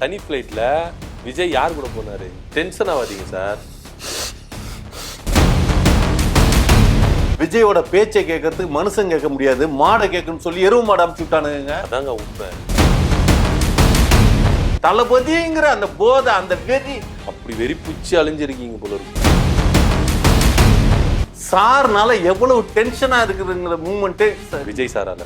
தனி ஃபிளைட்ல விஜய் யார் கூட போனாரு? டென்ஷன் ஆகாதீங்க சார். விஜயோட பேச்சை கேட்கறதுக்கு மனுஷன் கேட்க முடியாது, மாடை கேட்கணும்னு சொல்லி எருவு மாடு அமுச்சு விட்டானுங்க. அதாங்க உண்மை. தளபதிங்கிற அந்த போதை, அந்த வெறி, அப்படி வெறி பிடிச்சி அழிஞ்சிருக்கீங்க போல இருக்கு. சார்னால எவ்வளவு டென்ஷனா இருக்குதுங்கிற மூமெண்ட் விஜய் சாரால.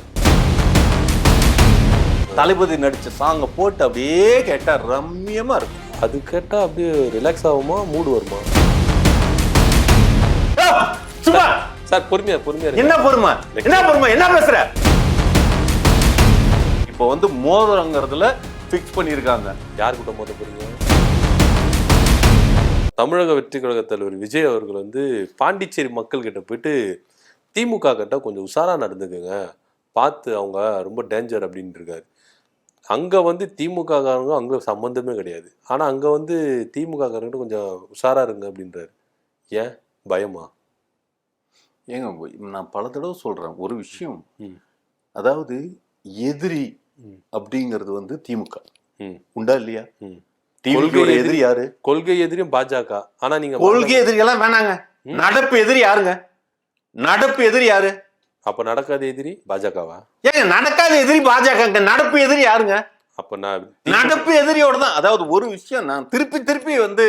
தளபதி நடிச்ச சாங்க போட்டு அப்படியே கேட்டா ரம்மியமா இருக்கும். அது கேட்டா அப்படியே ரிலாக்ஸ் ஆகுமா, மூடு வருமா? சும்மா சார் பொறுமையா பொறுமையா. என்ன பொறுமை, என்ன பொறுமை, என்ன பேசுற? இப்போ வந்து மோதிரங்கிறதுல பிக்ஸ் பண்ணிருக்காங்க. யார் கூட மோத போறீங்க? தமிழக வெற்றி கழக தலைவர் விஜய் அவர்கள் வந்து பாண்டிச்சேரி மக்கள் கிட்ட போயிட்டு திமுக கிட்ட கொஞ்சம் உஷாரா நடந்துக்குங்க, பார்த்து அவங்க ரொம்ப டேஞ்சர் அப்படின்னு இருக்காரு. அங்க வந்து திமுக காரங்க அங்க சம்பந்தமே கிடையாது, ஆனா அங்க வந்து திமுக காரங்கிட்ட கொஞ்சம் உஷாரா இருங்க அப்படின்றாரு. ஏன் பயமா? ஏங்க நான் பல தடவை சொல்றேன் ஒரு விஷயம். அதாவது எதிரி அப்படிங்கிறது வந்து திமுக உண்டா இல்லையா? கொள்கை எதிரி யாரு? கொள்கை எதிரியும் பாஜக. ஆனா நீங்க கொள்கை எதிரி எல்லாம் வேணாங்க, நடப்பு எதிரி யாருங்க? நடப்பு எதிரி யாரு? அப்ப நடக்காத எதிரி பாஜகவா? ஏங்க நடக்காத எதிரி பாஜக, நடப்பு எதிரி யாருங்க? அப்ப நான் நடப்பு எதிரியோட தான். அதாவது ஒரு விஷயம் நான் திருப்பி திருப்பி வந்து,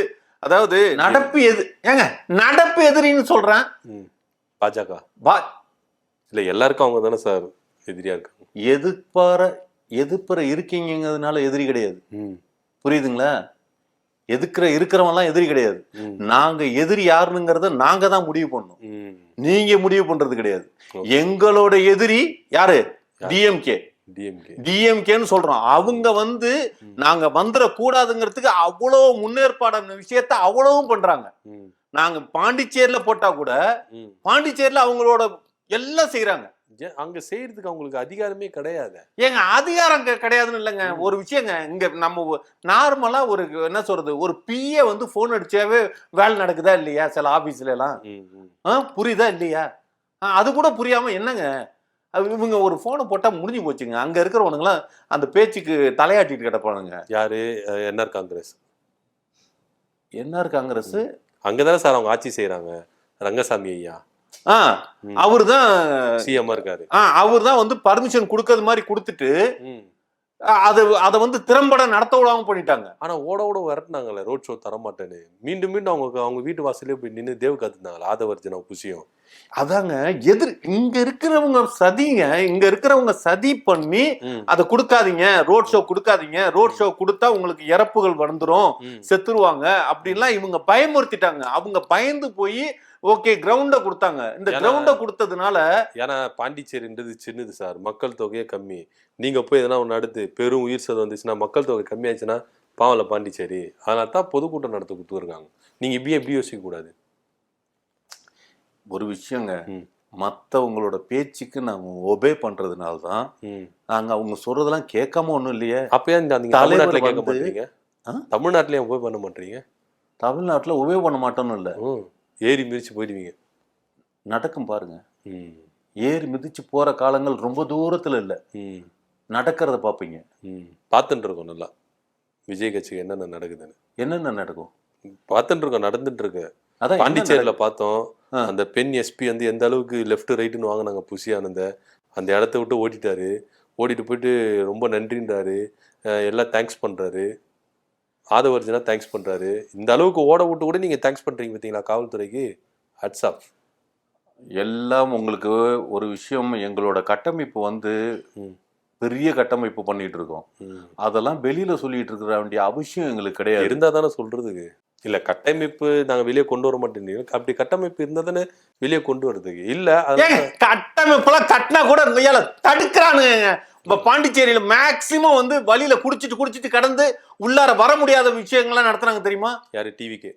அதாவது நடப்பு ஏங்க நடப்பு எதிரின்னு சொல்றேன். பாஜக இல்ல, எல்லாருக்கும் அவங்க தானே சார் எதிரியா இருக்காங்க. எதிர்ப்புற இருக்கீங்கிறதுனால எதிரி கிடையாது, புரியுதுங்களா? இருக்கிறவன்லாம் எதிரி கிடையாது. நாங்க எதிரி யாருங்கிறத நாங்க தான் முடிவு பண்ணோம், நீங்க முடிவு பண்றது கிடையாது. எங்களோட எதிரி யாரு? டிஎம்கேன்னு சொல்றோம். அவங்க வந்து நாங்க வந்துட கூடாதுங்கிறதுக்கு அவ்வளவு முன்னேற்பாடான விஷயத்த அவ்வளவும் பண்றாங்க. நாங்க பாண்டிச்சேரியில போட்டா கூட பாண்டிச்சேரியில அவங்களோட எல்லாம் செய்யறாங்க. அங்க செய்யறதுக்கு அவங்களுக்கு அதிகாரமே கிடையாது. ஏங்க அதிகாரம் கிடையாதுன்னு இல்லைங்க. ஒரு விஷயங்க, இங்க நம்ம நார்மலா ஒரு என்ன சொல்றது, ஒரு பிஏ வந்து போன் அடிச்சாவே வேலை நடக்குதா இல்லையா சில ஆபீஸ்ல எல்லாம்? புரியுதா இல்லையா? அது கூட புரியாம என்னங்க இவங்க ஒரு போனை போட்டா முடிஞ்சு போச்சுங்க. அங்க இருக்கிறவனுங்களாம் அந்த பேச்சுக்கு தலையாட்டிட்டு கிடப்பானுங்க. யாரு? என்ஆர் காங்கிரஸ். என்ஆர் காங்கிரஸ் அங்கதானே சார் அவங்க ஆட்சி செய்யறாங்க. ரங்கசாமி ஐயா அவரு தான் சிஎம் இருக்காரு. அவர் தான் வந்து பர்மிஷன் கொடுக்கறது மாதிரி கொடுத்துட்டு அதை வந்து திறம்பட நடத்த விடாம பண்ணிட்டாங்க. ஆனா ஓட விரட்டினாங்கல்ல, ரோட் ஷோ தரமாட்டேன்னு. மீண்டும் மீண்டும் அவங்க வீட்டு வாசலே போய் நின்று தேவ காத்துனாங்களா ஆதவர்ஜனா புசியம். அதாங்க இங்க இருக்கிறவங்க சதி பண்ணி அதை கொடுக்காதீங்க, ரோட் ஷோ கொடுக்காதீங்க, ரோட் ஷோ கொடுத்தா உங்களுக்கு இறப்புகள் வந்துரும், செத்துருவாங்க அப்படின்லாம் இவங்க பயமுறுத்திட்டாங்க. அவங்க பயந்து போய் ஓகே கிரவுண்ட கொடுத்தாங்க. இந்த கிரவுண்ட கொடுத்ததுனால, ஏன்னா பாண்டிச்சேரின்றது சின்னது சார், மக்கள் தொகையே கம்மி. நீங்க போய் எதனா ஒன்று அடுத்து பெரும் உயிர் சேதம் வந்துச்சுன்னா, மக்கள் தொகை கம்மியாச்சுன்னா பாவல பாண்டிச்சேரி. அதனால தான் பொதுக்கூட்டம் நடத்த கொடுத்துருக்காங்க. நீங்க எப்படி யோசிக்க கூடாது. ஒரு விஷயங்க, மற்றவங்களோட பேச்சுக்கு நாம ஒபே பண்றதுனால தான் நாங்க அவங்க சொல்றதெல்லாம் கேட்காம ஒண்ணும் இல்லையே. அப்பயே தமிழ்நாட்டுல கேட்க மாட்டீங்க? தமிழ்நாட்டுல ஒபே பண்ண மாட்டீங்க? தமிழ்நாட்டுல ஒபே பண்ண மாட்டோம்னு இல்ல, ஏறி மிதிச்சு போயிடுவீங்க. நடக்கும் பாருங்க. ஏறி மிதிச்சு போற காலங்கள் ரொம்ப தூரத்துல இல்ல, நடக்கிறத பாப்பீங்க. பார்த்துட்டு இருக்கோம் நல்லா விஜய் கட்சிக்கு என்னென்ன நடக்குதுன்னு. என்னென்ன நடக்கும் பார்த்துட்டு இருக்கோம், நடந்துட்டு இருக்கு. பாண்டிச்சேரியில பார்த்தோம், அந்த பெண் எஸ்பி வந்து எந்த அளவுக்கு லெஃப்ட் ரைட்டுன்னு வாங்கினாங்க புசி ஆனந்த. அந்த இடத்த விட்டு ஓடிட்டு போயிட்டு ரொம்ப நன்றின்றாரு, எல்லாம் தேங்க்ஸ் பண்றாரு, ஆதவர்ஜனா தேங்க்ஸ் பண்றாரு. இந்த அளவுக்கு ஓட விட்டு கூட நீங்க தேங்க்ஸ் பண்றீங்க பார்த்தீங்களா காவல்துறைக்கு. Hats off. எல்லாம் உங்களுக்கு ஒரு விஷயம், எங்களோட கட்டமைப்பு வந்து பெரிய கட்டமைப்பு பண்ணிட்டு இருக்கோம். அதெல்லாம் வெளியில சொல்லிட்டு இருக்கிற வேண்டிய அவசியம் எங்களுக்கு கிடையாது. இருந்தா தானே சொல்றதுக்கு. இல்ல கட்டமைப்பு நாங்க வெளியே கொண்டு வர மாட்டேங்க. அப்படி கட்டமைப்பு இருந்தா தானே வெளியே கொண்டு வரதுக்கு. இல்ல கட்டமைப்புலாம் கட்டினா கூட தடுக்கிறானுங்க. இப்ப பாண்டிச்சேரியில மேக்சிமம் வந்து வழியில குடிச்சிட்டு கடந்து உள்ளார வர முடியாத விஷயங்கள்லாம் நடத்துறாங்க தெரியுமா? யாரு? டிவிக்கு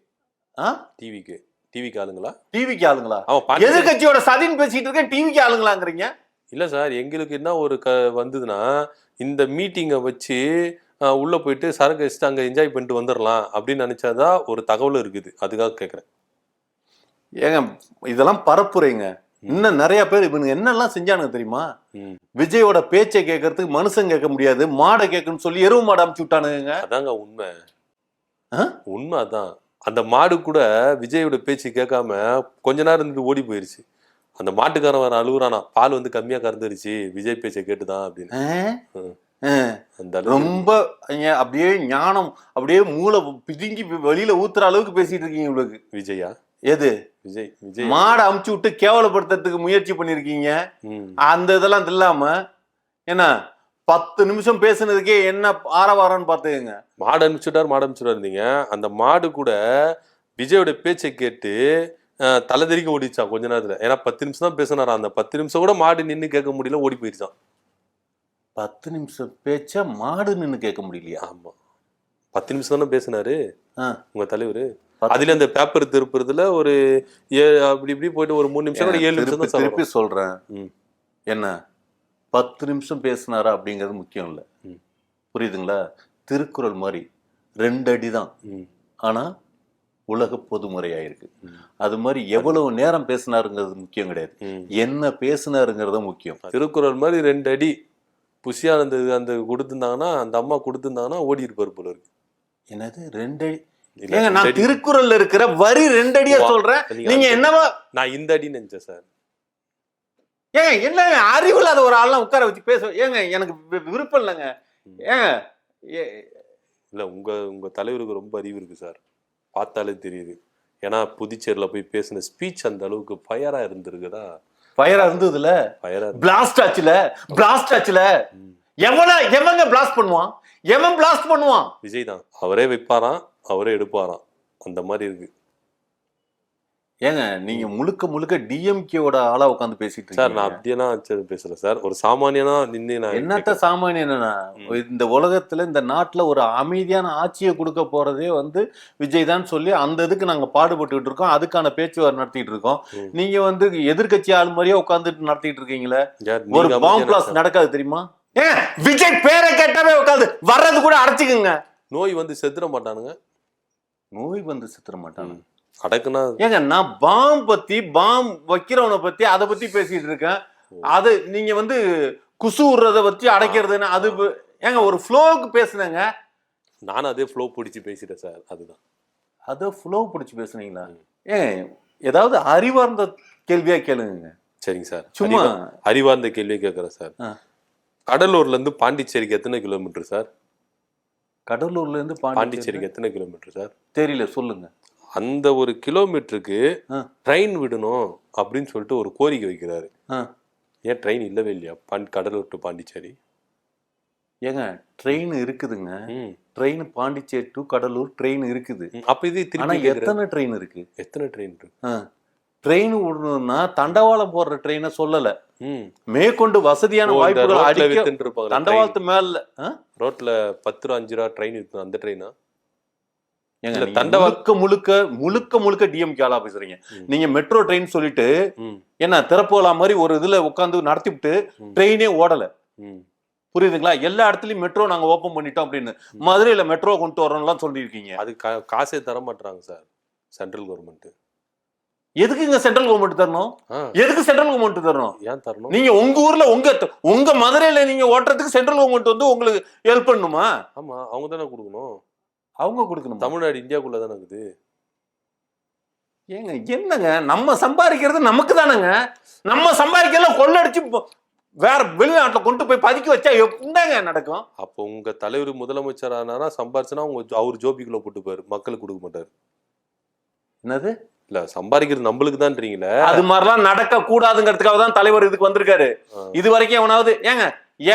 ஆளுங்களா? டிவிக்கு ஆளுங்களா? எதிர்கட்சியோட சதின்னு பேசிட்டு இருக்கேன், டிவிக்கு ஆளுங்களாங்கிறீங்க. இல்ல சார், எங்களுக்கு என்ன ஒரு வந்ததுன்னா, இந்த மீட்டிங்கை வச்சு உள்ள போயிட்டு சரக்கு வச்சுட்டு அங்க என்ஜாய் பண்ணிட்டு வந்துடலாம் அப்படின்னு நினைச்சாதான் ஒரு தகவல் இருக்குது. அதுக்காக கேட்குறேன். ஏங்க இதெல்லாம் பரப்புரைங்க. இன்னும் நிறைய பேர் இவனுங்க என்னெல்லாம் செஞ்சானுங்க தெரியுமா? விஜயோட பேச்சை கேட்கறதுக்கு மனுஷன் கேட்க முடியாது, மாடை கேட்கணும்னு சொல்லி எருவு மாடு அமுச்சு விட்டானுங்க. அதாங்க உண்மை. உண்மை அதான். அந்த மாடு கூட விஜயோட பேச்சு கேட்காம கொஞ்ச நேரம் இருந்துட்டு ஓடி போயிருச்சு. அந்த மாட்டுக்காரன் வர அழுகுறானா, பால் வந்து கம்மியா கறந்துருச்சு விஜய் பேச்சை கேட்டுதான் அப்படின்னு. ரொம்ப அப்படியே ஞானம் அப்படியே மூளை பிதுங்கி வெளியில ஊத்துற அளவுக்கு பேசிட்டு இருக்கீங்க. உங்களுக்கு விஜயா எது விஜய் மாடை அமுச்சு விட்டு கேவலப்படுத்துறதுக்கு முயற்சி பண்ணிருக்கீங்க. அந்த இதெல்லாம் இல்லாம என்ன 10 நிமிஷம் பேசுனதுக்கே என்ன ஆரவாரம்னு பாத்துக்கங்க. மாடு அனுப்பிச்சுட்டாரு இருந்தீங்க. அந்த மாடு கூட விஜயோட பேச்சை கேட்டு தலை தெறிக்க ஓடிச்சான் கொஞ்ச நேரத்துல. ஏன்னா 10 நிமிஷம் தான் பேசினாரா. அந்த 10 நிமிஷம் கூட மாடு நின்று கேட்க முடியல, ஓடி போயிருச்சான். 10 நிமிஷம் பேச்ச மாடு நின்று கேட்க முடியலையா? ஆமா, 10 நிமிஷம் தானே பேசினாரு உங்க தலைவர். அதுல அந்த பேப்பர் திருப்புறதுல ஒரு அப்படி இப்படி போயிட்டு ஒரு 3 நிமிஷம் 7 நிமிஷம் தான். திருப்பி சொல்றேன், என்ன 10 நிமிஷம் பேசினாரா அப்படிங்கிறது முக்கியம் இல்ல, புரியுதுங்களா? திருக்குறள் மாதிரி 2 அடி தான், ஆனா உலக பொதுமுறையாயிருக்கு. அது மாதிரி எவ்வளவு நேரம் பேசினாருங்கிறது முக்கியம் கிடையாது, என்ன பேசினாருங்கிறது முக்கியம். திருக்குறள் மாதிரி 2 அடி புஷியானந்த அந்த கொடுத்திருந்தாங்கன்னா, அந்த அம்மா கொடுத்திருந்தாங்கன்னா ஓடி இருப்பாரு போல இருக்கு. என்னது 2 அடி? ஏங்க நான் திருக்குறள்ல இருக்கிற வரி 2 அடியா சொல்றேன், நீங்க என்னவா? நான் இந்த அடி நினைச்சேன் சார். ஏங்க என்ன அறிவு இல்லாத ஒரு ஆள்லாம் உட்கார வச்சு பேச, ஏங்க எனக்கு விருப்பம் இல்லைங்க. ஏங்க இல்ல உங்க தலைவருக்கு ரொம்ப அறிவு இருக்கு சார், பார்த்தாலே தெரியுது. ஏன்னா புதுச்சேரியில போய் பேசின ஸ்பீச் அந்த அளவுக்கு ஃபயரா இருந்திருக்குதா? ஃபயரா இருந்ததுல, பிளாஸ்ட் ஆச்சுல. எவங்க பிளாஸ்ட் பண்ணுவான்? எவன் பிளாஸ்ட் பண்ணுவான்? விஜய் தான். அவரே வைப்பாராம், அவரே எடுப்பாராம், அந்த மாதிரி இருக்கு. ஏங்க நீங்க முழுக்க டிஎம்கேவோட ஆளா உட்காந்து பேசிட்டு சார். நான் அப்படியெல்லாம் பேசல சார், ஒரு சாமானியனா நின்று நான் என்னத்த சாமானியனா? இந்த உலகத்துல இந்த நாட்டுல ஒரு அமைதியான ஆட்சியை கொடுக்க போறதே வந்து விஜய் தான் சொல்லி அந்த இதுக்கு நாங்க பாடுபட்டுக்கிட்டு இருக்கோம், அதுக்கான பேச்சுவார்த்தை நடத்திட்டு இருக்கோம். நீங்க வந்து எதிர்கட்சி ஆள் மாதிரியே உட்காந்துட்டு நடத்திட்டு இருக்கீங்களே, ஒரு பாம்பு பிளாஸ்ட் நடக்காது தெரியுமா? ஏன் விஜய் பேரை கேட்டாவே உட்காந்து வர்றது கூட அடைச்சிக்குங்க. நோய் வந்து செத்துற மாட்டானுங்க. அடக்குனா ஏங்க நான் பாம் வைக்கிறவனை பத்தி அதை பத்தி பேசிட்டு இருக்கேன். அது நீங்க வந்து குசு விடுறத வச்சு அடைக்கிறதுன்னு அது ஏங்க ஒரு ஃப்ளோவுக்கு பேசுனேங்க. நானும் அதே ஃப்ளோ பிடிச்சி பேசிட்டேன் சார். அதுதான் அதை ஃப்ளோ பிடிச்சி பேசுனீங்களா? ஏன் ஏதாவது அறிவார்ந்த கேள்வியா கேளுங்க. சரிங்க சார், சும்மா அறிவார்ந்த கேள்வியா கேட்கறேன் சார். கடலூர்ல இருந்து பாண்டிச்சேரிக்கு எத்தனை கிலோமீட்டர் சார்? கடலூர்ல இருந்து பாண்டிச்சேரிக்கு எத்தனை கிலோமீட்டர் சார்? தெரியல, சொல்லுங்க. அந்த ஒரு கிலோமீட்டருக்கு ட்ரெயின் விடணும் அப்படின்னு சொல்லிட்டு ஒரு கோரிக்கை வைக்கிறாரு. ஏன் ட்ரெயின் இல்லவே இல்லையா கடலூர் டு பாண்டிச்சேரி? ஏங்க ட்ரெயின் இருக்குதுங்க, train Pondicherry to Cuddalore train இருக்குது. அப்ப இது எத்தனை ட்ரெயின் இருக்கு? ட்ரெயின் விடணும்னா தண்டவாளம் போடுற ட்ரெயினை சொல்லல, மேற்கொண்டு வசதியான வாய்ப்புகள் தண்டவாளத்து மேல ரோட்ல 10 ரூபா 5 ரூபா ட்ரெயின் இருக்கு, அந்த ட்ரெயினா? முழுக்க டிஎம்கே ஆளா பேசுறீங்க நீங்க. மெட்ரோ ட்ரெயின் சொல்லிட்டு என்ன திறப்போலா மாதிரி ஒரு இதுல உட்காந்து நடத்தி விட்டு ட்ரெயினே ஓடல, புரியுதுங்களா? எல்லா இடத்துலயும் மெட்ரோ நாங்க ஓபன் பண்ணிட்டோம் அப்படின்னு, மதுரையில மெட்ரோ கொண்டு வரோம்லாம் சொல்லிருக்கீங்க. அது காசே தர மாட்டாங்க சார் சென்ட்ரல் கவர்மெண்ட். எதுக்குங்க சென்ட்ரல் கவர்மெண்ட் தரணும்? எதுக்கு சென்ட்ரல் கவர்மெண்ட் தரணும்? ஏன் தரணும்? நீங்க உங்க ஊர்ல உங்க மதுரையில நீங்க ஓட்டுறதுக்கு சென்ட்ரல் கவர்மெண்ட் வந்து உங்களுக்கு ஹெல்ப் பண்ணுமா? ஆமா, அவங்க தானே கொடுக்கணும். அவங்க கொடுக்கணும். தமிழ்நாடு இந்தியாக்குள்ள தானே இருக்குது. ஏங்க என்னங்க நம்ம சம்பாதிக்கிறது நமக்கு தானேங்க, நம்ம சம்பாதிக்கலாம் கொள்ளடிச்சு வேற வெளிநாட்டுல கொண்டு போய் பதுக்கி வச்சா எப்படிங்க நடக்கும்? அப்போ உங்க தலைவர் முதலமைச்சர் ஆனா சம்பாரிச்சுனா அவர் ஜோபிக்குள்ள போட்டுப்பாரு, மக்களுக்கு கொடுக்க மாட்டாரு. என்னது? இல்ல சம்பாதிக்கிறது நம்மளுக்கு தான்றீங்களே, அது மாதிரிலாம் நடக்க கூடாதுங்கிறதுக்காக தான் தலைவர் இதுக்கு வந்திருக்காரு. இது வரைக்கும் எவனாவது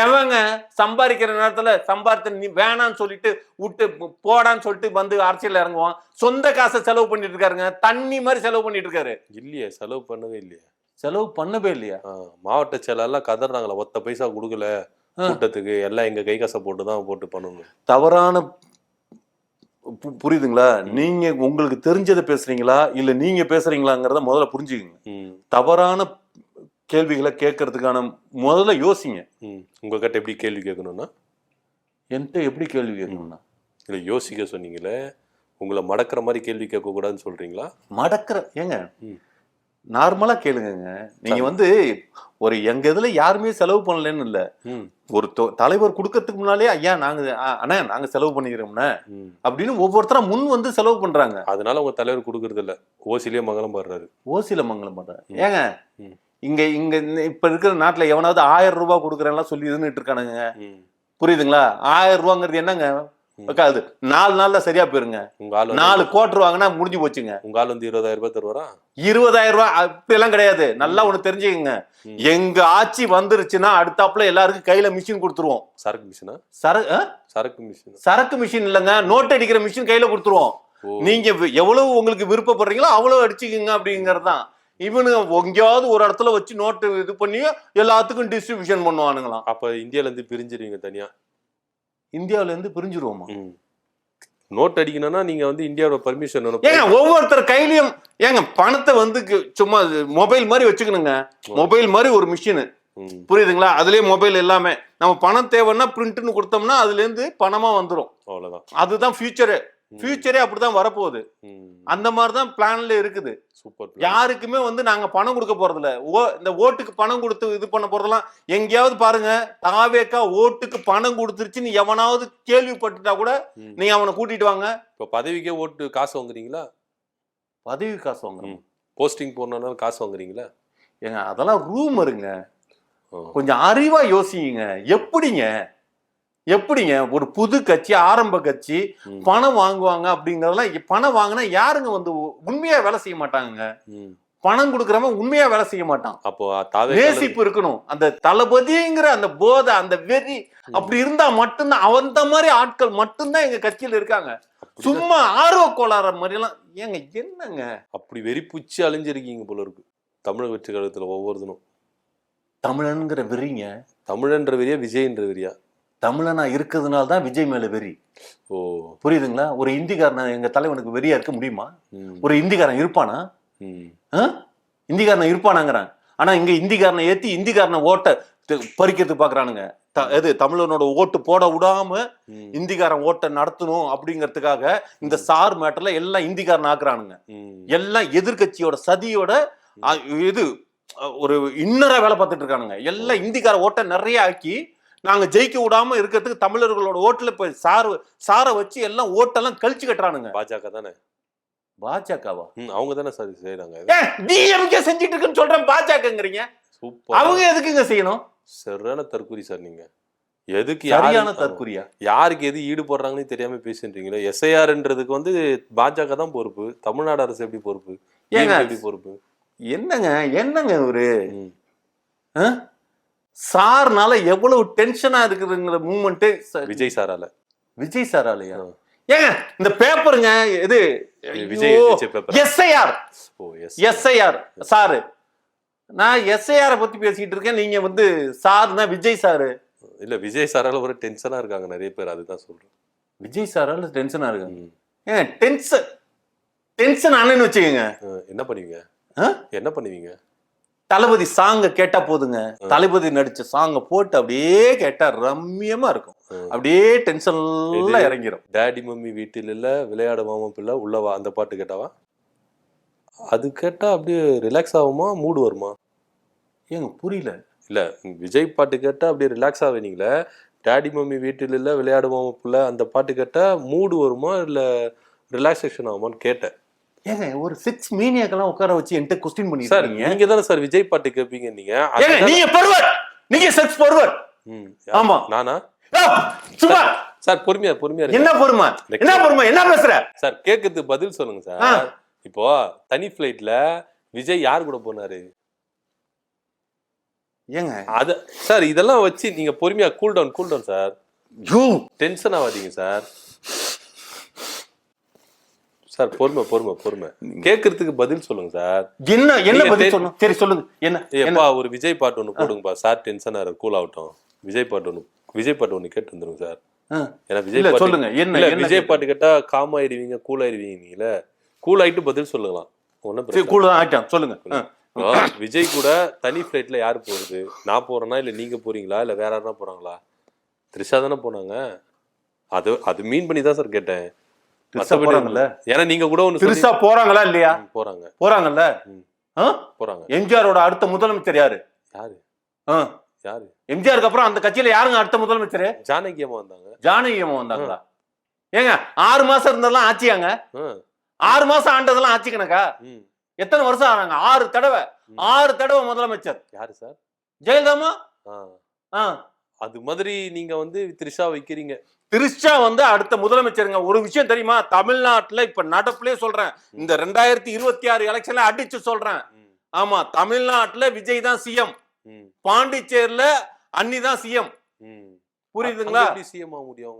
எவங்க சம்பாதிக்கிற நேரத்துல சம்பாதித்த நீ வேணான்னு சொல்லிட்டு விட்டு போடான்னு சொல்லிட்டு வந்து அரசியல் இறங்குவான். சொந்த காசை செலவு பண்ணிட்டு இருக்காருங்க, தண்ணி மாதிரி செலவு பண்ணிட்டு இருக்காரு. இல்லையே, செலவு பண்ணவே இல்லையா? செலவு பண்ணவே இல்லையா? மாவட்ட செயலெல்லாம் கதறாங்களா, 10 பைசா கொடுக்கல கூட்டத்துக்கு, எல்லாம் எங்க கை காசை போட்டுதான் போட்டு பண்ணணும். தவறான புரியுதுங்களா? நீங்க உங்களுக்கு தெரிஞ்சதை பேசுறீங்களா இல்ல நீங்க பேசுறீங்களாங்கிறத முதல்ல புரிஞ்சுக்கங்க. தவறான கேள்விகளை கேட்கறதுக்கான முதல்ல யோசிங்க. உங்ககிட்ட எப்படி கேள்வி கேட்கணும்னா? என்கிட்ட எப்படி கேள்வி கேட்கணும்னா? இல்ல யோசிக்க சொன்னீங்களே, உங்களை மடக்கிற மாதிரி கேள்வி கேட்க கூடாதுன்னு சொல்றீங்களா? மடக்கிற ஏங்க நார்மலா கேளுங்க. நீங்க வந்து ஒரு எங்க இதுல யாருமே செலவு பண்ணலன்னு இல்ல. ஒரு தலைவர் குடுக்கறதுக்கு முன்னாலே ஐயா அண்ணா நாங்க செலவு பண்ணிக்கிறோம்னா அப்படின்னு ஒவ்வொருத்தரா முன் வந்து செலவு பண்றாங்க. அதனால உங்க தலைவர் குடுக்கறது இல்ல, ஓசிலே மங்களம் பாடுறாரு. ஓசில மங்களம் பாடுறாரு. ஏங்க இங்க இங்க இப்ப இருக்கிற நாட்டுல எவனாவது 1000 ரூபாய் கொடுக்குறேன் சொல்லி இருந்துட்டு இருக்கானுங்க. புரியுதுங்களா? 1000 ரூபாங்கிறது என்னங்க? அது 4 நாள்ல சரியா போயிருங்க. 4 கோட்டர் வாங்கினா முடிஞ்சு போச்சுங்க. உங்க ஆள் வந்து 20,000 ரூபாய் தருவாரா? 20,000 ரூபாய் அப்படி எல்லாம் கிடையாது. நல்லா ஒண்ணு தெரிஞ்சுக்கங்க. எங்க ஆட்சி வந்துருச்சுன்னா அடுத்தாப்புல எல்லாருக்கும் கையில மிஷின் கொடுத்துருவோம். சரக்கு மிஷினா? சரக்கு மிஷின். சரக்கு மிஷின் இல்லங்க, நோட் அடிக்கிற மிஷின் கையில கொடுத்துருவோம். நீங்க எவ்வளவு உங்களுக்கு விருப்பப்படுறீங்களோ அவ்வளவு அடிச்சுக்கங்க அப்படிங்கறதுதான். இவனுங்க எங்கேயாவது ஒரு இடத்துல வச்சு நோட்டு இது பண்ணி எல்லாத்துக்கும் டிஸ்ட்ரிபியூஷன் பண்ணுவானுங்களாம். அப்ப இந்தியால இருந்து பிரிஞ்சிருவீங்க தனியா? இந்தியாவில இருந்து பிரிஞ்சிருவோமா? நோட் அடிக்கணும்னா நீங்க வந்து இந்தியாவோட பர்மிஷன் ஏங்க ஒவ்வொருத்தர் கையிலயும் ஏங்க பணத்தை வந்து சும்மா மொபைல் மாதிரி வச்சுக்கணுங்க. மொபைல் மாதிரி ஒரு மிஷின், புரியுதுங்களா? அதுலயே மொபைல் எல்லாமே நம்ம பணம் தேவைன்னா பிரிண்ட்னு கொடுத்தோம்னா அதுல இருந்து பணமா வந்துடும். அவ்வளவுதான். அதுதான் ஃபியூச்சரே அப்படிதான் வரப்போகுது. அந்த மாதிரிதான் பிளான்ல இருக்குது. சூப்பர். யாருக்குமே வந்து நாங்க பணம் கொடுக்க போறது இல்ல. இந்த ஓட்டுக்கு பணம் கொடுத்து இது பண்ண போறதெல்லாம் எங்கேயாவது பாருங்க. தாவேக்கா ஓட்டுக்கு பணம் கொடுத்துருச்சுன்னு எவனாவது கேள்விப்பட்டுட்டா கூட நீங்க அவனை கூட்டிட்டு வாங்க. இப்ப பதவிக்கே ஓட்டு காசு வாங்குறீங்களா? பதவி காசு வாங்குறோம். போஸ்டிங் போடணும்னா காசு வாங்குறீங்களா? ஏங்க அதெல்லாம் ரூமருங்க. கொஞ்சம் அறிவா யோசிங்க. எப்படிங்க ஒரு புது கட்சி, ஆரம்ப கட்சி பணம் வாங்குவாங்க அப்படிங்கறதெல்லாம்? பணம் வாங்கினா யாருங்க வந்து உண்மையா வேலை செய்ய மாட்டாங்க. பணம் கொடுக்கறவன் உண்மையா வேலை செய்ய மாட்டான். அப்போ நேசிப்பு இருக்கணும். அந்த தளபதிங்கிற அந்த போதை, அந்த வெறி அப்படி இருந்தா மட்டும்தான், அந்த மாதிரி ஆட்கள் மட்டும்தான் எங்க கட்சியில இருக்காங்க. சும்மா ஆர்வ கோளாற மாதிரி எல்லாம் ஏங்க என்னங்க அப்படி வெறி பூச்சி அழிஞ்சிருக்கீங்க போல இருக்கு தமிழக வெற்றி கழகத்துல ஒவ்வொருத்தனும். தமிழன்கிற வெறிங்க. தமிழன்ற வெறியா விஜய்ன்ற வெறியா? தமிழனா இருக்கிறதுனால தான் விஜய் மேல வெறி. ஓ, புரியுதுங்களா? ஒரு இந்திக்காரன் எங்க தலைவனுக்கு வெறியா இருக்க முடியுமா? ஒரு இந்திக்காரன் இருப்பானா? இந்திக்காரன் இருப்பானாங்கிறான். ஆனா இங்க இந்திக்காரனை ஏத்தி இந்திக்காரனை ஓட்ட பறிக்கிறதுக்கு பாக்குறானுங்க. எது தமிழனோட ஓட்டு போட விடாம இந்திக்காரன் ஓட்ட நடத்தணும் அப்படிங்கறதுக்காக இந்த சார் மேட்டர்ல எல்லாம் இந்திக்காரன் ஆக்குறானுங்க. எல்லாம் எதிர்கட்சியோட சதியோட இது ஒரு இன்னரா வேலை பார்த்துட்டு இருக்கானுங்க. எல்லாம் இந்திக்கார ஓட்ட நிறைய ஆக்கி நாங்க ஜெயிக்க விடாம இருக்கிறதுக்கு தமிழர்களோட ஓட்டுல இப்ப சாரை வச்சு எல்லாம் ஓட்டெல்லாம் கழிச்சு கட்டுறானுங்க. பாஜக தானே? பாஜகவா? அவங்க தானே சார் செய்யறாங்க. டிஎம்கே செஞ்சிட்டு இருக்குன்னு சொல்றேன், பாஜகங்கிறீங்க. அவங்க எதுக்குங்க செய்யணும்? சரியான தற்கூரி சார் நீங்க. எதுக்கு சரியான தற்கூரியா? யாருக்கு எது ஈடுபடுறாங்கன்னு தெரியாம பேசுறீங்களா? எஸ்ஐஆர்ன்றதுக்கு வந்து பாஜக தான் பொறுப்பு. தமிழ்நாடு அரசு எப்படி பொறுப்பு? எப்படி பொறுப்பு? என்னங்க ஒரு சார்னால எவ்வளவு டென்ஷனா இருக்குதுங்கிற மூமெண்ட் விஜய் சாராலையா? ஏங்க இந்த பேப்பருங்க இது விஜய் எஸ்ஐஆர் சாரு. நான் எஸ்ஐஆர் பத்தி பேசிட்டு இருக்கேன், நீங்க வந்து சார்னா விஜய் சாரு. இல்ல விஜய் சாரால ஒரு டென்ஷனா இருக்காங்க நிறைய பேர், அதுதான் சொல்றேன். விஜய் சாரால டென்ஷனா இருக்காங்க. ஏங்க டென்ஷன் ஆனேன்னு வச்சுக்கோங்க, என்ன பண்ணுவீங்க? தளபதி சாங்க கேட்டா போதுங்க. தளபதி நடிச்ச சாங்க போட்டு அப்படியே கேட்டா ரம்மியமா இருக்கும். அப்படியே டென்ஷன்ல இறங்கிரும். டாடி மம்மி வீட்டில் இல்ல விளையாட மாமா பிள்ளை உள்ளவா, அந்த பாட்டு கேட்டாவா? அது கேட்டா அப்படியே ரிலாக்ஸ் ஆகுமா, மூடு வருமா? ஏங்க புரியல. இல்ல விஜய் பாட்டு கேட்டா அப்படியே ரிலாக்ஸ் ஆவீங்களே, டாடி மம்மி வீட்டில் இல்ல விளையாட மாமா பிள்ளை அந்த பாட்டு கேட்டா மூடு வருமா இல்ல ரிலாக்ஸேஷன் ஆகுமான்னு கேட்டேன். ஏங்க ஒரு 6 மீனியாக்கெல்லாம் உட்கார வச்சு என்கிட்ட क्वेश्चन பண்ணிட்டு இருக்கீங்க. நீங்க தானே சார் விஜய் பாட்டு கேட்பீங்க. நீங்க பர்வர், நீங்க செக்ஸ் பர்வர். ஆமா நானா? சும்மா சார் பொறுமையா என்ன பொறுமை என்ன பேசுற சார்? கேக்குறதுக்கு பதில் சொல்லுங்க சார். இப்போ தனி ஃபிளைட்ல விஜய் யார் கூட போனாரு? ஏங்க அத சார் இதெல்லாம் வச்சு நீங்க பொறுமையா கூல் டவுன் சார். டென்ஷன் ஆகாதீங்க சார். சார் பொறுமை கேக்குறதுக்கு பதில் சொல்லுங்க சார். என்ன பதில் சொல்லணும்? சரி சொல்லுங்க. என்ன ஒரு விஜய் பாட்டு ஒண்ணு போடுங்கப்பா சார், டென்ஷன் ஆற கூல் ஆகட்டும். விஜய் பாட்டு ஒண்ணு கேட்டு வந்துருங்க சார். ஏன்னா விஜய் பாட்டு சொல்லுங்க. என்ன விஜய் பாட்டு கேட்டா காம் ஆயிடுவீங்க, கூல் ஆயிடுவீங்க. நீங்கள கூல் ஆயிட்டு பதில் சொல்லலாம். ஒன்னும் கூல் ஆயிட்டோம் சொல்லுங்க. விஜய் கூட தனி ஃபிளைட்ல யாரு போறது? நான் போறேன்னா இல்ல நீங்க போறீங்களா இல்ல வேற யாரா போறாங்களா? த்ரிஷா தானே போனாங்க. அது மீன் பண்ணி தான் சார் கேட்டேன். போறாங்கல்ல, ஏன்னா நீங்க கூட ஒண்ணு பெருசா போறாங்களா இல்லையா? போறாங்கல்ல. போறாங்க. எம்ஜிஆரோட அடுத்த முதலமைச்சர் யாரு? யாரு? யாரு? எம்ஜிஆருக்கு அப்புறம் அந்த கட்சியில யாருங்க அடுத்த முதலமைச்சர்? ஜானகி அம்மா வந்தாங்க. ஜானகி அம்மா வந்தாங்களா? ஏங்க 6 மாசம் இருந்ததெல்லாம் ஆட்சியாங்க? 6 மாசம் ஆண்டதெல்லாம் ஆட்சி கணக்கா? எத்தனை வருஷம் ஆனாங்க? 6 தடவை முதலமைச்சர். யாரு சார்? ஜெயலலிதாமா. அது மாதிரி நீங்க வந்து த்ரிஷா வைக்கிறீங்க. த்ரிஷா வந்து அடுத்த முதலமைச்சருங்க. ஒரு விஷயம் தெரியுமா? தமிழ்நாட்டுல இப்ப நடப்புலயே சொல்றேன், இந்த 2026 எலெக்ஷன்ல அடிச்சு சொல்றேன். ஆமா, தமிழ்நாட்டுல விஜய் தான் சிஎம், பாண்டிச்சேரியில அன்னி தான் சிஎம். புரியுதுங்களா? எப்படி சிஎம் ஆக முடியும்?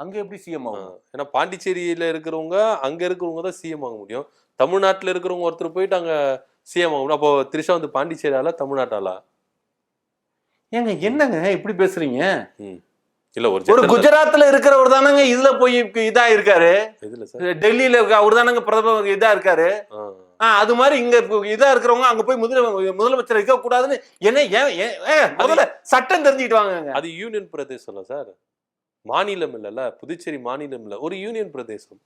அங்க எப்படி சிஎம் ஆகும்? ஏன்னா பாண்டிச்சேரியில இருக்கிறவங்க அங்க இருக்கிறவங்க தான் சிஎம் ஆக முடியும். தமிழ்நாட்டுல இருக்கிறவங்க ஒருத்தர் போயிட்டு அங்க சிஎம் ஆக முடியும். அப்போ த்ரிஷா வந்து பாண்டிச்சேரியால தமிழ்நாட்டால? ஏங்க என்னங்க இப்படி பேசுறீங்க? இல்ல ஒரு குஜராத்ல இருக்கிறவர் தானங்க இதுல போய் இதா இருக்காரு. டெல்லியில அவர் தானங்க பிரதமர் இதா இருக்காரு. அது மாதிரி இங்க இதா இருக்கிறவங்க அங்க போய் முதலமைச்சர் இருக்க கூடாதுன்னு என்ன முதல்ல சட்டம் தெரிஞ்சுக்கிட்டு வாங்க. அது யூனியன் பிரதேசம்ல சார், மாநிலம் இல்லல்ல. புதுச்சேரி மாநிலம் இல்ல, ஒரு யூனியன் பிரதேசம்.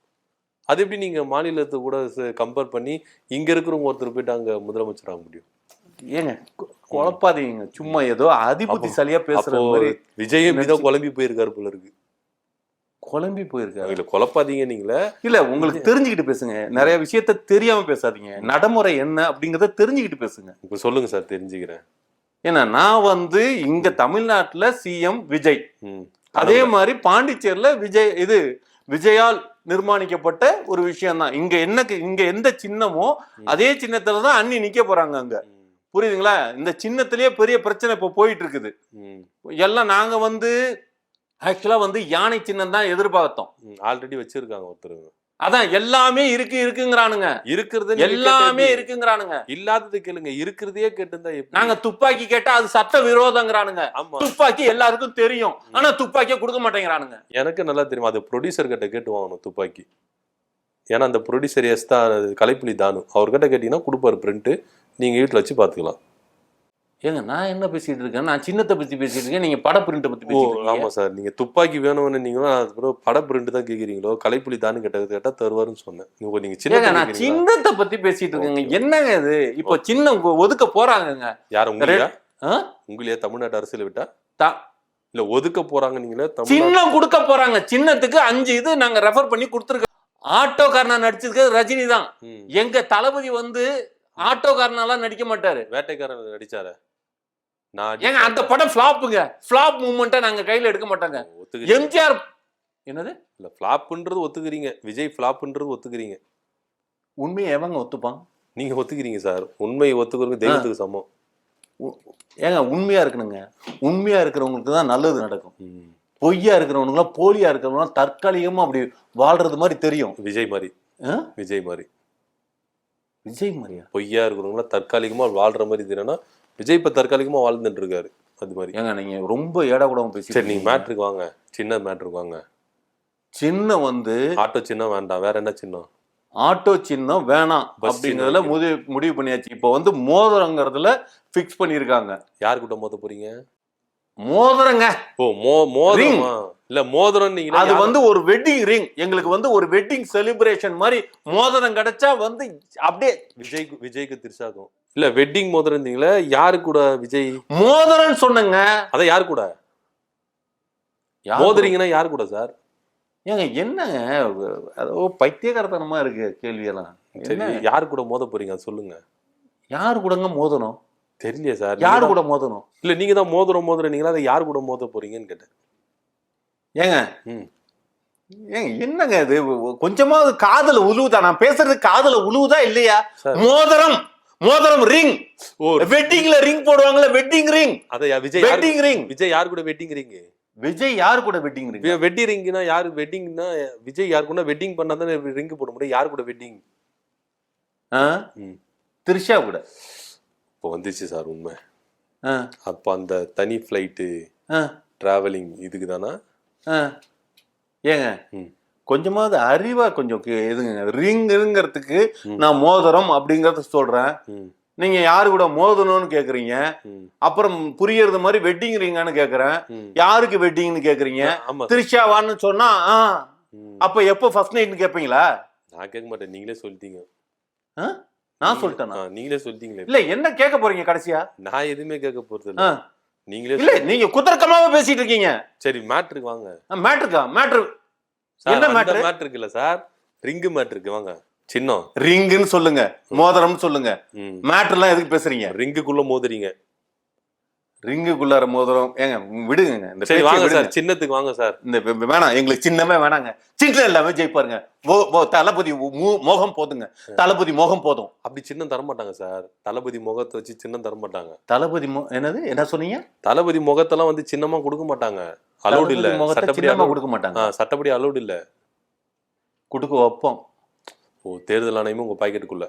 அது எப்படி நீங்க மாநிலத்தை கூட கம்பேர் பண்ணி இங்க இருக்கிறவங்க ஒருத்தர் போயிட்டு அங்க முதலமைச்சர் ஆக முடியும்? ஏங்க குழப்பாதீங்க, சும்மா ஏதோ அதிபுத்திசாலியா பேசுற மாதிரி. விஜயும் ஏதோ குழம்பி போயிருக்காரு போல இருக்கு. குழம்பி போயிருக்காரு? இல்ல குழப்பாதீங்க நீங்களே. இல்ல, உங்களுக்கு தெரிஞ்சுக்கிட்டு பேசுங்க. நிறைய விஷயத்த தெரியாம பேசாதீங்க. நடைமுறை என்ன அப்படிங்கறத தெரிஞ்சுக்கிட்டு பேசுங்க. இப்ப சொல்லுங்க சார், தெரிஞ்சுக்கிறேன். ஏன்னா நான் வந்து இங்க தமிழ்நாட்டுல சிஎம் விஜய், அதே மாதிரி பாண்டிச்சேரியில விஜய், இது விஜயால் நிர்மாணிக்கப்பட்ட ஒரு விஷயம் தான். இங்க எந்த சின்னமோ அதே சின்னத்துலதான் அண்ணி நிக்க போறாங்க அங்க. புரியுதுங்களா? இந்த சின்னத்திலேயே பெரிய பிரச்சனை இப்ப போயிட்டு இருக்குது. எல்லாம் நாங்க வந்து ஆக்சுவலா வந்து யானை சின்னம் தான் எதிர்பார்த்தோம். ஆல்ரெடி வச்சிருக்காங்க ஒருத்தருங்க. அதான் எல்லாமே இருக்குங்கிறானுங்க. இருக்கிறது எல்லாமே இருக்குங்கிறானுங்க. இல்லாதது கேளுங்க, இருக்கிறதையே கேட்டுதான். நாங்க துப்பாக்கி கேட்டா அது சட்ட விரோதங்கிறானுங்க. துப்பாக்கி எல்லாருக்கும் தெரியும், ஆனா துப்பாக்கியை கொடுக்க மாட்டேங்கிறானுங்க. எனக்கு நல்லா தெரியும். அது ப்ரொடியூசர் கிட்ட கேட்டு வாங்கணும் துப்பாக்கி. ஏன்னா அந்த ப்ரொடியூசர் தான் கலைப்புலி தானு, அவர்கிட்ட கேட்டீங்கன்னா கொடுப்பாரு பிரிண்ட், நீங்க வீட்டுல வச்சு பாத்துக்கலாம். ஏங்க நான் என்ன பேசிட்டு இருக்கேன்? நான் சின்னத்தை பத்தி பேசிட்டு இருக்கேன், நீங்க பட பிரிண்ட் பத்தி பேசிட்டு. ஆமா சார், நீங்க துப்பாக்கி வேணும்னு நீங்க பட பிரிண்ட் தான் கேக்குறீங்களோ? கலைப்புலி தானு கேட்டா தருவாருன்னு சொன்னேன். நீங்க சின்னத்தை பத்தி பேசிட்டு இருக்கீங்க. என்னங்க இது? இப்போ சின்னம் ஒதுக்க போறாங்க. யார் உங்களையே தமிழ்நாட்டு அரசியல் விட்டா இல்ல ஒதுக்க போறாங்க? நீங்களே சின்னம் கொடுக்க போறாங்க. சின்னத்துக்கு 5 இது நாங்க ரெஃபர் பண்ணி கொடுத்துருக்கோம். ஆட்டோக்காரனா நடிச்சிருக்கு ரஜினி தான். எங்க தளபதி வந்து ஆட்டோக்காரனாலாம் நடிக்க மாட்டாரு, வேட்டைக்காரன் நடிச்சாரு. ஏங்க அந்த படம் ஃபிளாப்புங்க. ஃபிளாப் மூவ்மெண்ட்டை நாங்க கையில எடுக்க மாட்டாங்க. எம்ஜிஆர் என்னது இல்ல ஃபிளாப்ன்றது ஒத்துக்கிறீங்க, விஜய் ஃபிளாப்ன்றது ஒத்துக்கிறீங்க. உண்மையை எவங்க ஒத்துப்பாங்க? நீங்க ஒத்துக்கிறீங்க சார். உண்மையை ஒத்துக்கிறவங்க தெய்வத்துக்கு சமம். ஏங்க உண்மையா இருக்கணுங்க. உண்மையா இருக்கிறவங்களுக்கு தான் நல்லது நடக்கும். பொய்யா இருக்கிறவனுங்களாம், போலியா இருக்கிறவங்களாம் தற்காலிகமா அப்படி வாழ்றது மாதிரி தெரியும். விஜய் மாதிரி. விஜய் மாதிரி. விஜய் மாதிரியா? பொய்யா இருக்கிறவங்களா தற்காலிகமா வாழ்ற மாதிரி தெரியும்னா விஜய் இப்ப தற்காலிகமா வாழ்ந்துட்டு இருக்காரு. அது மாதிரி. ஏங்க நீங்க ரொம்ப ஏடா கூடவும் பேசி. சரி, நீங்க மேட்ருக்கு வாங்க. சின்ன மேட்ருக்கு வாங்க. சின்னம் வந்து ஆட்டோ சின்னம் வேண்டாம், வேற என்ன சின்னம்? ஆட்டோ சின்னம் வேணாம் அப்படிங்கிறதுல முடிவு பண்ணியாச்சு. இப்போ வந்து மோதிரங்கிறதுல பிக்ஸ் பண்ணிருக்காங்க. யார் கிட்ட மோத போறீங்க? மோதிரங்க. ஓ மோதிரம் இல்ல, மோதிரம் நீங்க அது வந்து ஒரு வெட்டிங் ரிங். எங்களுக்கு வந்து ஒரு வெட்டிங் செலிப்ரேஷன் மாதிரி மோதிரம் கிடைச்சா வந்து அப்படியே விஜய்க்கு திருசாகும். இல்ல வெட்டிங் மோதிரம் இருந்தீங்களா? யாரு கூட விஜய் மோதிரம் சொன்னங்க? அத யாரு கூட மோதிரீங்கன்னா யாரு கூட சார்? ஏங்க என்னங்க அதோ பைத்தியக்காரத்தனமா இருக்கு கேள்வியெல்லாம். யாரு கூட மோத போறீங்க சொல்லுங்க. யாரு கூடங்க மோதணும்? தெரியலையே சார். யாரு கூட மோதணும்? இல்ல நீங்க தான் மோதிரீங்களா? அதை யாரு கூட மோத போறீங்கன்னு கேட்டேன். ஏங்க என்னங்க இது? கொஞ்சமாவது காதுல உழுவுதா? நான் பேசுறது காதுல உழுவுதா இல்லையா? மோதிரம் ரிங். வெட்டிங்ல ரிங் போடுவாங்கல்ல, வெட்டிங் ரிங். அத விஜய் வெட்டிங் ரிங். விஜய் யார் கூட வெட்டிங் ரிங்? விஜய் யார் கூட வெட்டிங் ரிங்? வெட்டி ரிங்னா யாரு? வெட்டிங்னா விஜய் யார் கூட வெட்டிங் பண்ணாதானே ரிங் போட முடியும். யார் கூட வெட்டிங்? த்ரிஷா கூட. இப்போ வந்துச்சு சார் உண்மை. அப்ப அந்த தனி ஃபிளைட்டு டிராவலிங் இதுக்கு தானா? ஏங்க கொஞ்சமாவது அறிவா கொஞ்சம் எதுங்க? ரிங்கிறதுக்கு நான் மோதிரம் அப்படிங்கறத சொல்றேன். நீங்க யாரு கூட மோதணும்னு கேக்குறீங்க. அப்புறம் புரியறது மாதிரி வெட்டிங் ரிங்கான்னு கேக்குறேன். யாருக்கு வெட்டிங்னு கேக்குறீங்க? த்ரிஷாவான்னு சொன்னா அப்ப எப்போ ஃபர்ஸ்ட் நைட்னு கேப்பீங்களா? நான் கேட்க மாட்டேன், நீங்களே சொல்லிட்டீங்க. நான் சொல்லிட்டேன். நீங்களே சொல்லிட்டீங்களே. இல்ல என்ன கேட்க போறீங்க கடைசியா? நான் எதுவுமே கேட்க போறது இல்ல. நீங்களே இல்ல நீங்க குதர்க்கமாவே பேசிட்டு இருக்கீங்க. சரி மேட்ருக்கு வாங்க. மேட்ருக்கா? மேட்ரு என்ன மேட்ரு? மேட்ருக்கு இல்ல சார், ரிங் மேட்ருக்கு வாங்க. சின்னம் ரிங்குன்னு சொல்லுங்க, மோதிரம்னு சொல்லுங்க. மேட்ருலாம் எதுக்கு பேசுறீங்க? ரிங்குக்குள்ள மோதுறீங்க. ரிங்குக்குள்ளார மோதிரம் ஏங்க விடுங்க. இந்த சரி வாங்க சார், சின்னத்துக்கு வாங்க சார். இந்த வேணாம், எங்களுக்கு சின்னமே வேணாங்க. சின்ன எல்லாமே ஜெயிப்பாருங்க. தளபதி மோகம் போதுங்க. தளபதி மோகம் போதும். அப்படி சின்னம் தர மாட்டாங்க சார். தளபதி முகத்தை வச்சு சின்னம் தர மாட்டாங்க. தளபதி என்னது என்ன சொன்னீங்க? தளபதி முகத்தெல்லாம் வந்து சின்னமா கொடுக்க மாட்டாங்க. அலோடு இல்ல. சட்டப்படி கொடுக்க மாட்டாங்க. சட்டப்படி அலோடு இல்ல. கொடுக்க வைப்போம். ஓ, தேர்தல் ஆணையமும் உங்க பாக்கெட்டுக்குள்ள